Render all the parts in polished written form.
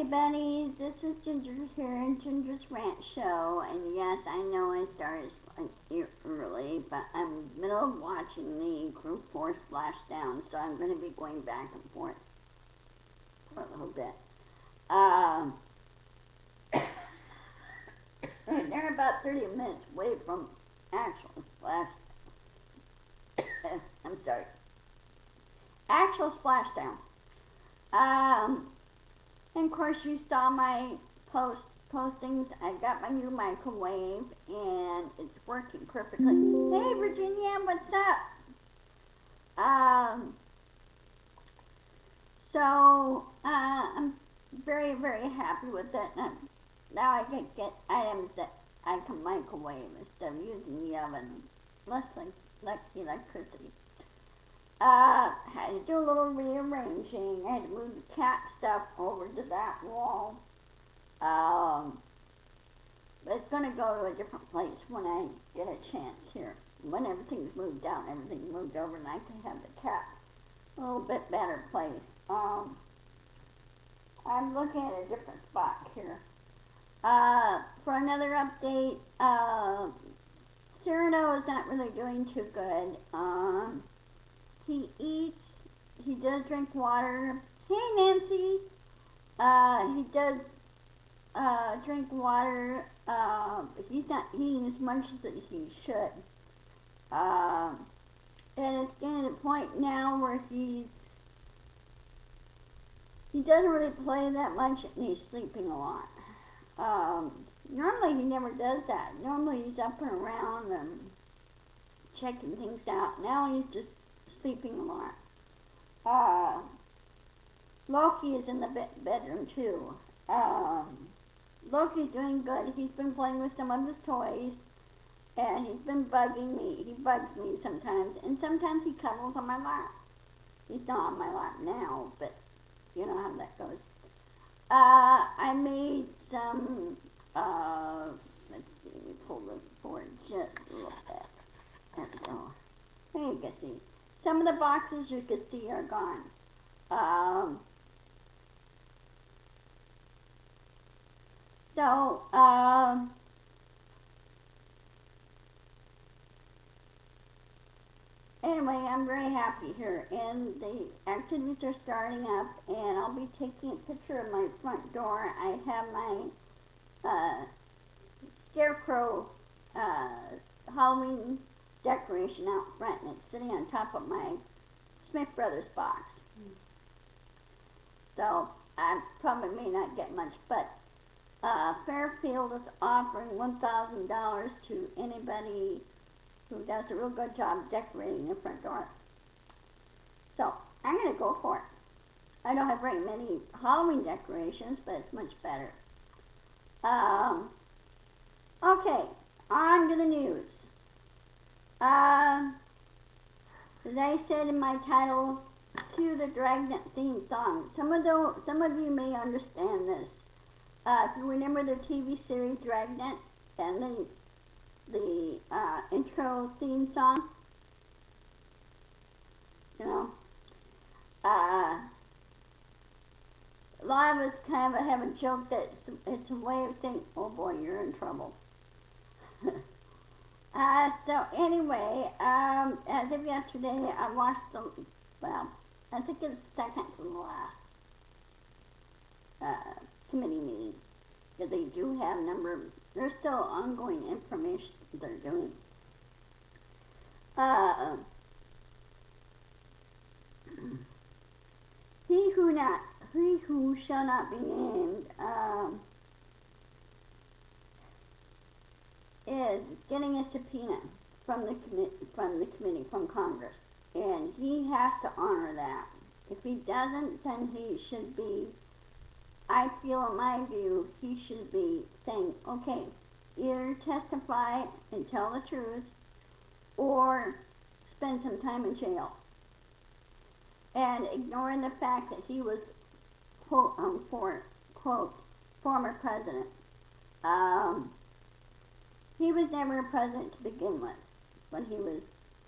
everybody, this is Ginger here in Ginger's Rant Show, and yes, I know I started slightly early, but I'm in the middle of watching the Group 4 Splashdown, so I'm going to be going back and forth for a little bit. They're about 30 minutes away from actual splash. I'm sorry. Actual Splashdown. And of course you saw my postings. I got my new microwave and it's working perfectly. Hey Virginia, what's up? I'm very, very happy with it. And now I can get items that I can microwave instead of using the oven. Less like electricity. Had to do a little rearranging. I had to move the cat stuff over to that wall. But it's going to go to a different place when I get a chance here. When everything's moved down, everything's moved over, and I can have the cat a little bit better place. I'm looking at a different spot here. For another update, Cyrano is not really doing too good. He eats, he does drink water. Hey Nancy! He does drink water, but he's not eating as much as he should. And it's getting to the point now where he doesn't really play that much and he's sleeping a lot. Normally he never does that. Normally he's up and around and checking things out. Now he's just sleeping a lot. Loki is in the bedroom too. Loki's doing good. He's been playing with some of his toys and he's been bugging me. He bugs me sometimes and sometimes he cuddles on my lap. He's not on my lap now, but you know how that goes. I made some, let's see, let me pull this forward just a little bit. There we go. There you can see. Some of the boxes you can see are gone. Anyway, I'm very happy here, and the activities are starting up, and I'll be taking a picture of my front door. I have my scarecrow Halloween decoration out front, and it's sitting on top of my Smith Brothers box. So I probably may not get much, but Fairfield is offering $1,000 to anybody who does a real good job decorating the front door. So I'm going to go for it. I don't have very many Halloween decorations, but it's much better. Okay, on to the news. As I said in my title, cue the Dragnet theme song. Some of you may understand this. If you remember the TV series Dragnet and the intro theme song, you know, a lot of us kind of have a joke that it's a way of saying, oh boy, you're in trouble. So anyway, as of yesterday, I watched I think it's second to the last committee meeting, because they do have a number of, there's still ongoing information they're doing. He who shall not be named is getting a subpoena from the committee from Congress, and he has to honor that. If he doesn't, then he should be, I feel in my view, he should be saying, okay, either testify and tell the truth or spend some time in jail. And ignoring the fact that he was, quote unquote, former president. He was never a president to begin with when he was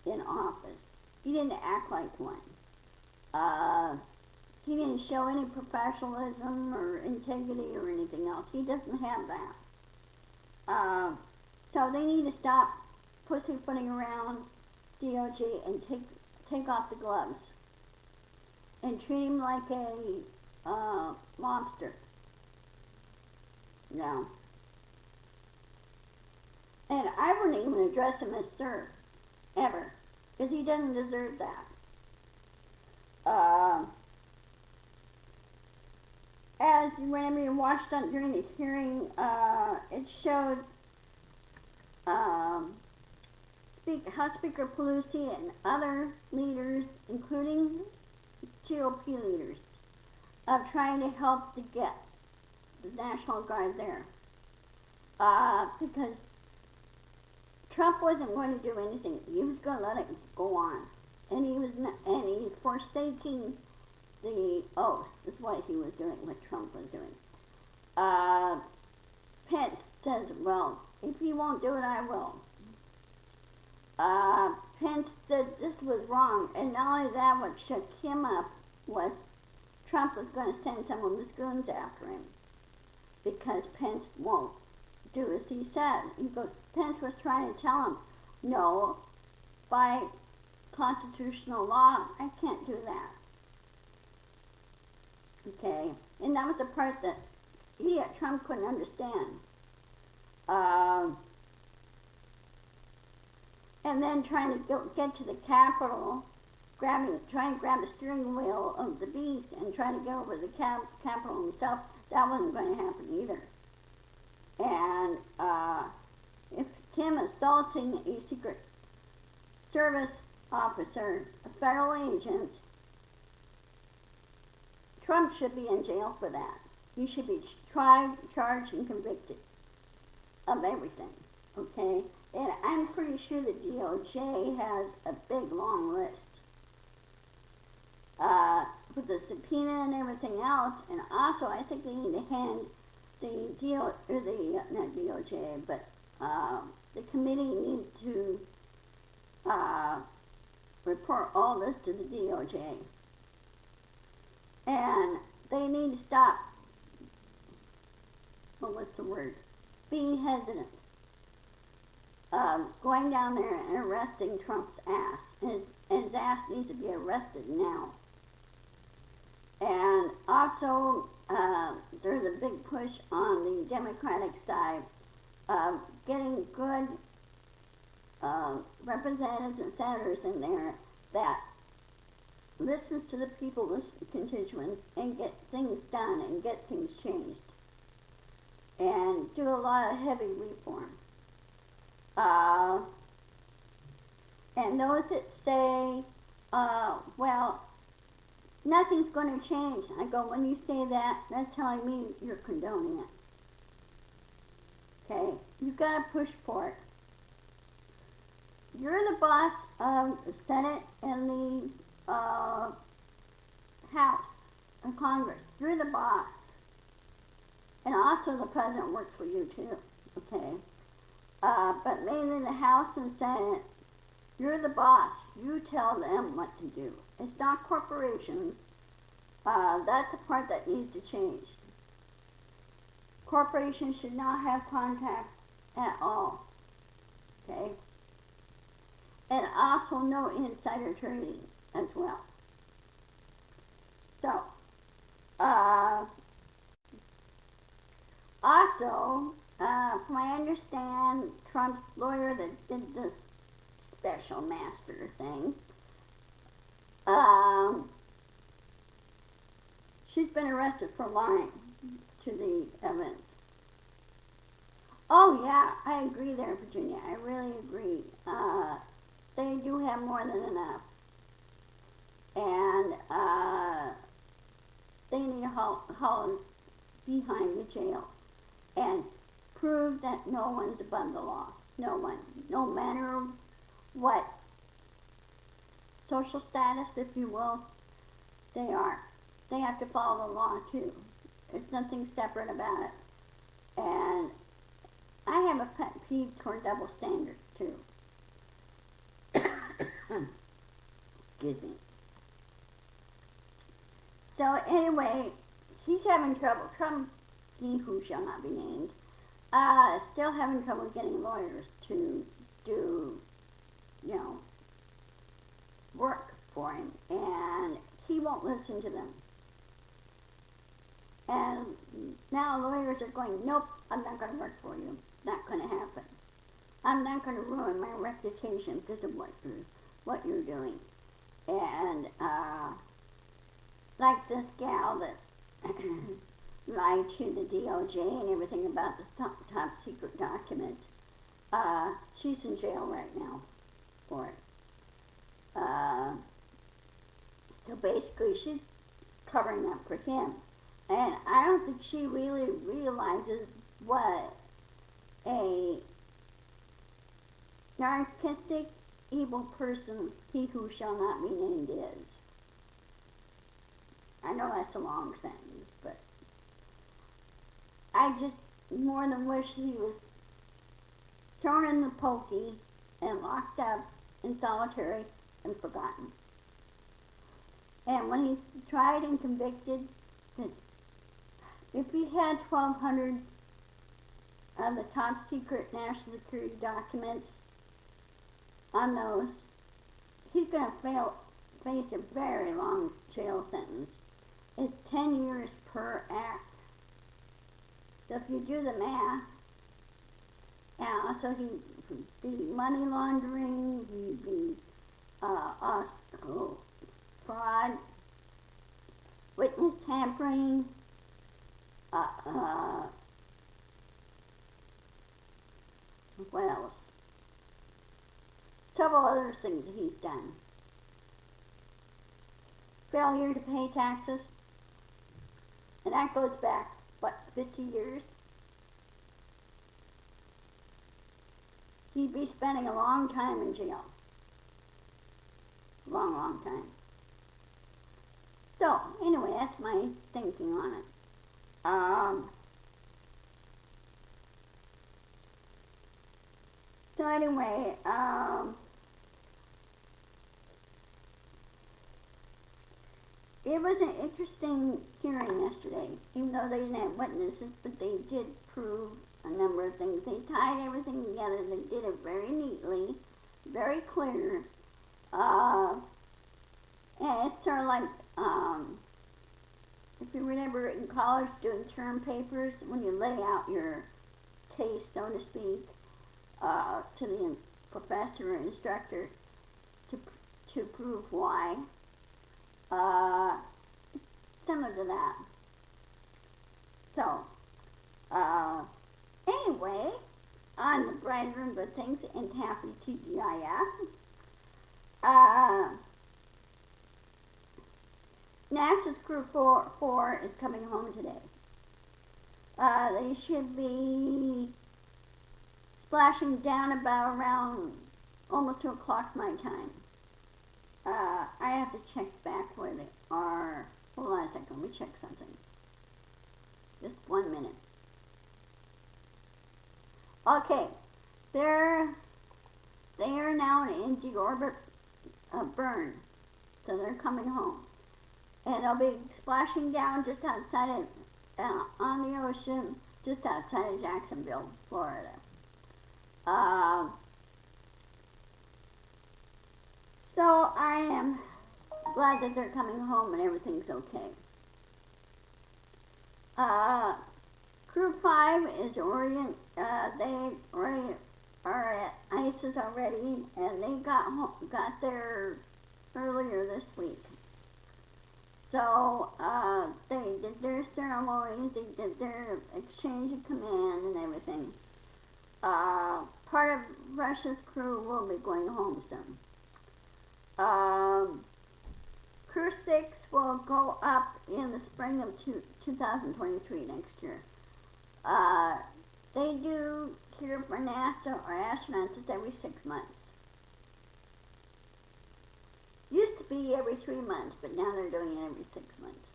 in office. He didn't act like one. He didn't show any professionalism or integrity or anything else. He doesn't have that. So they need to stop pussyfooting around DOJ and take off the gloves and treat him like a mobster. No. And I wouldn't even address him as sir, ever, because he doesn't deserve that. As whenever you watched on during the hearing, it showed House Speaker Pelosi and other leaders, including GOP leaders, of trying to help to get the National Guard there. Because Trump wasn't going to do anything. He was going to let it go on. And he's forsaking the oath, is what he was doing, what Trump was doing. Pence says, well, if you won't do it, I will. Pence said this was wrong, and not only that, what shook him up was Trump was going to send some of his goons after him because Pence won't do as he said. Pence was trying to tell him, no, by constitutional law, I can't do that. Okay, and that was the part that Trump couldn't understand. And then trying to get to the Capitol, trying to grab the steering wheel of the beast and trying to get over the Capitol himself, that wasn't going to happen either. And if him assaulting a Secret Service officer, a federal agent, Trump should be in jail for that. He should be tried, charged, and convicted of everything, okay? And I'm pretty sure the DOJ has a big, long list with the subpoena and everything else. And also, I think they need to hand not DOJ, but the committee needs to report all this to the DOJ. And they need to stop, being hesitant. Going down there and arresting Trump's ass. And his ass needs to be arrested now. And also, there's a big push on the Democratic side of getting good representatives and senators in there that listens to the people, constituents, and get things done and get things changed. And do a lot of heavy reform. And those that say, well, nothing's going to change. I go, when you say that, that's telling me you're condoning it. Okay? You've got to push for it. You're the boss of the Senate and the House and Congress. You're the boss. And also the president works for you too. Okay? But mainly the House and Senate, you're the boss. You tell them what to do. It's not corporations. That's the part that needs to change. Corporations should not have contact at all. Okay? And also no insider trading as well. So, also, from I understand, Trump's lawyer that did this special master thing, she's been arrested for lying to the evidence. Oh yeah, I agree there, Virginia. I really agree. They do have more than enough. And they need to haul behind the jail and prove that no one's above the law. No one. No matter what social status, if you will, they are. They have to follow the law too. There's nothing separate about it. And I have a pet peeve toward double standards too. Excuse me. So anyway, he's having trouble. Trump, he who shall not be named, still having trouble getting lawyers to do, you know, work for him, and he won't listen to them. And now lawyers are going, nope, I'm not going to work for you. Not going to happen. I'm not going to ruin my reputation because of what you're doing. And like this gal that lied to the DOJ and everything about the top secret document, she's in jail right now for it. So basically she's covering up for him. And I don't think she really realizes what a narcissistic, evil person, he who shall not be named, is. I know that's a long sentence, but I just more than wish he was thrown in the pokey and locked up in solitary and forgotten. And when he's tried and convicted, if he had 1,200 of the top secret national security documents on those, he's going to face a very long jail sentence. It's 10 years per act. So if you do the math, and also he'd be money laundering, he'd be fraud, witness tampering, what else? Several other things that he's done. Failure to pay taxes, and that goes back, 50 years? He'd be spending a long time in jail. Long time. So, anyway, that's my thinking on it. So anyway, it was an interesting hearing yesterday, even though they didn't have witnesses, but they did prove a number of things. They tied everything together. They did it very neatly, very clear. And it's sort of like, if you remember in college doing term papers, when you lay out your case, so to speak, to the professor or instructor to prove why. Similar to that. So, anyway, on the brighter and good things and happy TGIF, NASA's Crew 4 is coming home today. They should be splashing down about around almost 2 o'clock my time. I have to check back where they are. Hold on a second, let me check something. Just 1 minute. Okay, they are now in anti-orbit burn, so they're coming home. And they'll be splashing down just outside of, on the ocean, just outside of Jacksonville, Florida. So I am glad that they're coming home and everything's okay. Crew 5 is Orient. They already are at ISIS already, and they got there earlier this week. So they did their ceremonies, they did their exchange of command and everything. Part of Russia's crew will be going home soon. Crew 6 will go up in the spring of 2023 next year. They do care for NASA or astronauts just every 6 months. Used to be every 3 months, but now they're doing it every 6 months.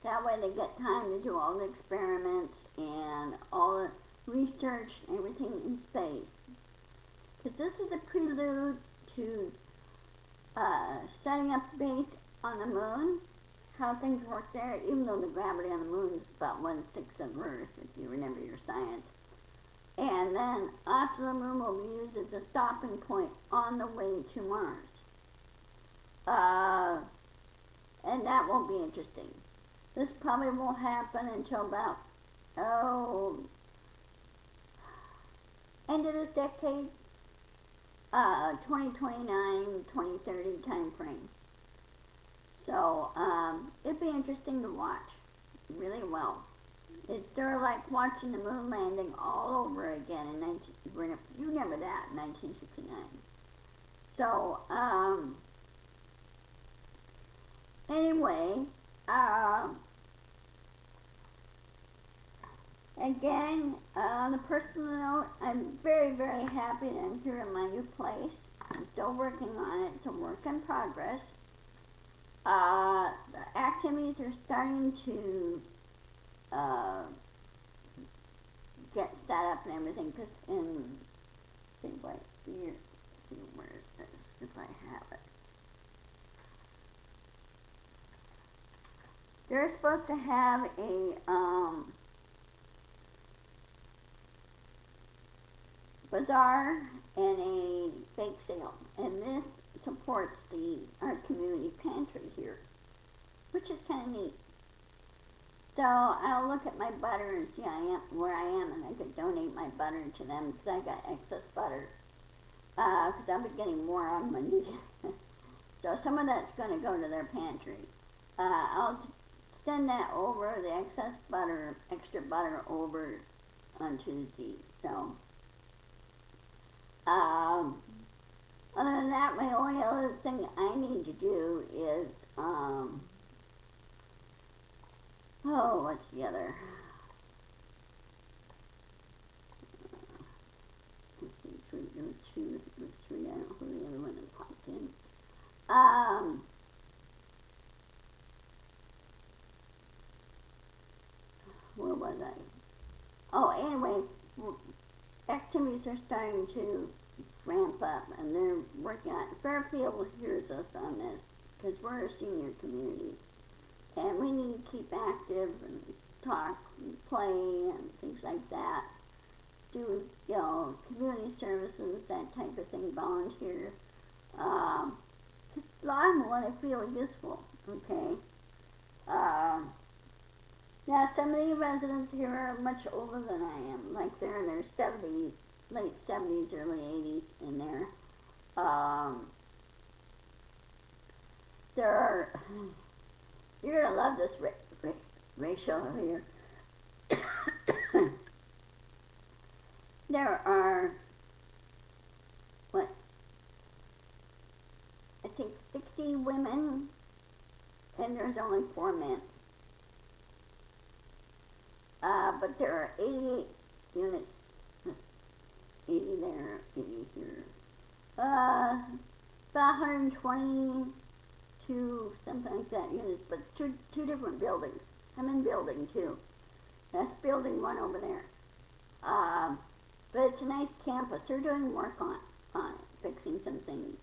That way they get time to do all the experiments and all the research and everything in space. Because this is a prelude to setting up base on the moon how things work there, even though the gravity on the moon is about 1/6 of Earth, if you remember your science. And then after the moon will be used as a stopping point on the way to Mars. And that won't be interesting. This probably won't happen until about, end of this decade, 2029, 2030 time frame. So, it'd be interesting to watch, really well. It's sort of like watching the moon landing all over again in you remember that, 1969. So, anyway, again, on a personal note, I'm very, very happy that I'm here in my new place. I'm still working on it. It's a work in progress. The activities are starting to get set up and everything, because see where is this, if I have it. They're supposed to have a bazaar and a bake sale, and this supports our community pantry here, which is kind of neat. So I'll look at my butter and see where I am, and I could donate my butter to them because I got excess butter. Because I'll be getting more on Monday. So some of that's going to go to their pantry. I'll send that over, the excess butter, extra butter over on Tuesday. So, other than that, my only other thing I need to do is, what's the other? Let's see, there were three, I don't know who the other one that popped in. Where was I? Oh, anyway, activities are starting to ramp up, and they're working on it. Fairfield hears us on this, because we're a senior community, and we need to keep active and talk and play and things like that. Do, community services, that type of thing, volunteer. I want to feel useful, okay? Yeah, some of the residents here are much older than I am, like they're in their 70s, late 70s, early 80s in there. You're gonna love this ratio here. There are, I think 60 women, and there's only 4 men. But there are 88 units, 80 there, 80 here. About 122, something like that, units, but two different buildings. I'm in building 2. That's building 1 over there. But it's a nice campus. They're doing work on it, fixing some things.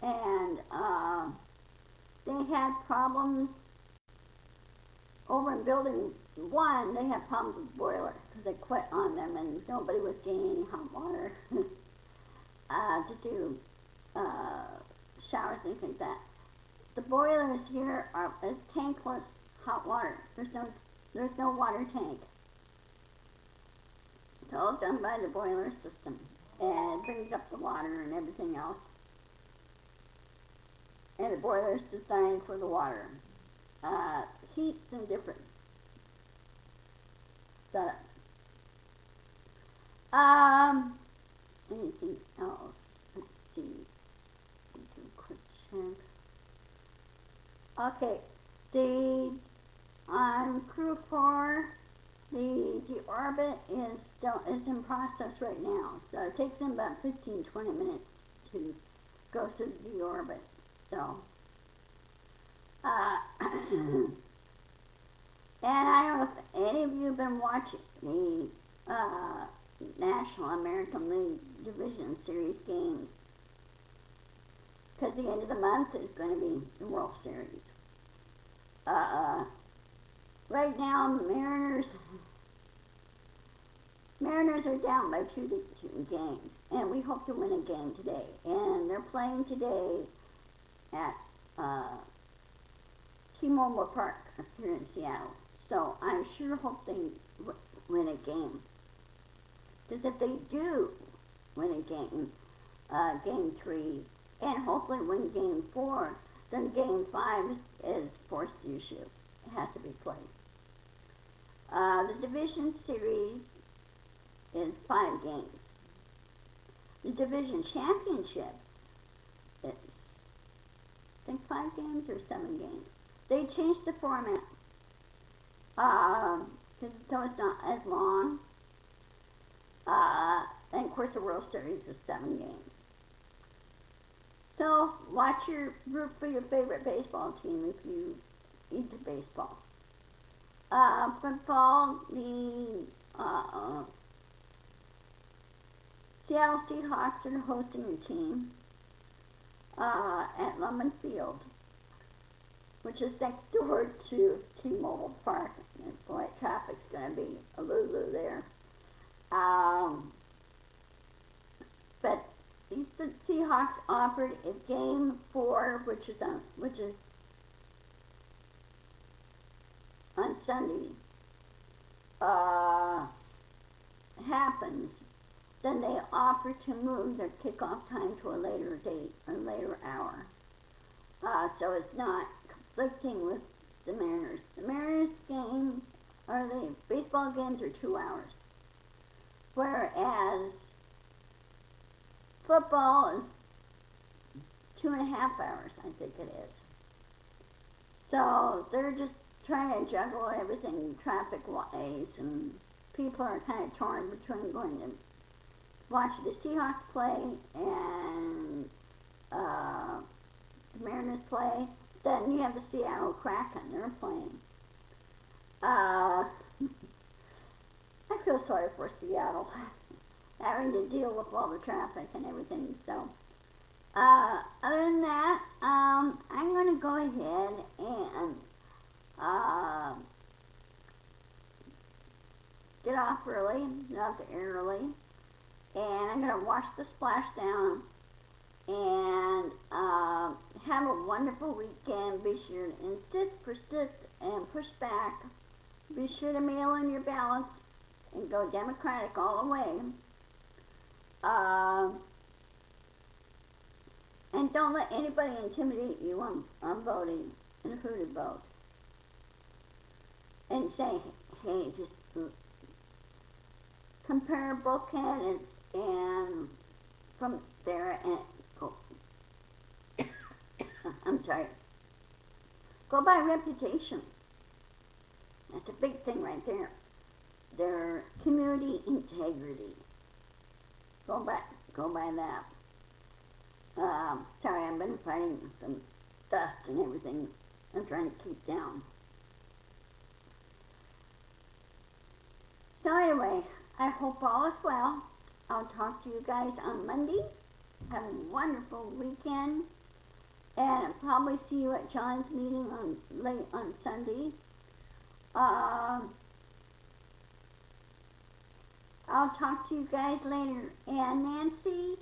And they had problems over in building 1. They had problems with the boiler because they quit on them, and nobody was getting any hot water to do showers, things like that. The boilers here are tankless hot water. There's no water tank. It's all done by the boiler system, and it brings up the water and everything else. And the boiler's designed for the water. Heat's in different setup. Anything else? Let's see. Do a quick check. Okay, on Crew 4, the orbit is in process right now. So it takes them about 15-20 minutes to go through the orbit. So, and I don't know if any of you have been watching the National American League Division Series games, because the end of the month is going to be the World Series. Right now, Mariners are down by two games, and we hope to win a game today. And they're playing today at T-Mobile Park here in Seattle. So I sure hope they win a game. Because if they do win a game, game 3, and hopefully win game 4, then game 5 is forced issue. It has to be played. The division series is 5 games. The division championships is, I think, 5 games or 7 games. They changed the format, so it's not as long. And of course the World Series is 7 games. So root for your favorite baseball team if you into baseball. Football, the Seattle Seahawks are hosting a team at Lemon Field, which is next door to T-Mobile Park. And boy, traffic's going to be a lulu there. But the Seahawks offered if game 4, which is on Sunday, happens, then they offer to move their kickoff time to a later date, a later hour. So it's not conflicting with the Mariners. The Mariners game, or the baseball games, are 2 hours, whereas football is 2.5 hours, I think it is. So they're just trying to juggle everything traffic-wise, and people are kind of torn between going to watch the Seahawks play and the Mariners play. Then you have the Seattle Kraken, they're playing. I feel sorry for Seattle, having to deal with all the traffic and everything. So, other than that, I'm going to go ahead and get off early, get off the air early, and I'm going to wash the splash down and have a wonderful weekend. Be sure to insist, persist, and push back. Be sure to mail in your ballots and go Democratic all the way. And don't let anybody intimidate you on voting and who to vote. And say, hey, just compare both candidates and from there and go. I'm sorry. Go by reputation. That's a big thing right there. Their community integrity. Go by that. Sorry, I've been fighting some dust and everything I'm trying to keep down. So anyway, I hope all is well. I'll talk to you guys on Monday. Have a wonderful weekend. And I'll probably see you at John's meeting late on Sunday. I'll talk to you guys later. And Nancy,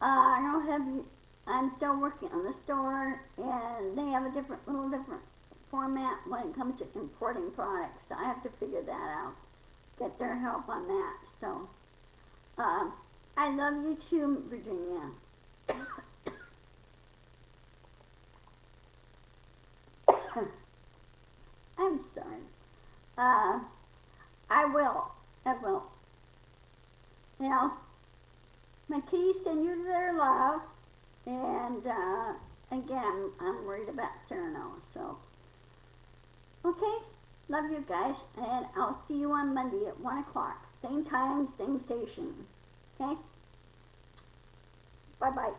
I don't have you. I'm still working on the store, and they have a little different format when it comes to importing products. So I have to figure that out. Get their help on that. So, I love you too, Virginia. I'm sorry. I will. You know, my kitties send you their love, and again, I'm worried about Cyrano. So, okay. Love you guys, and I'll see you on Monday at 1 o'clock. Same time, same station. Okay? Bye-bye.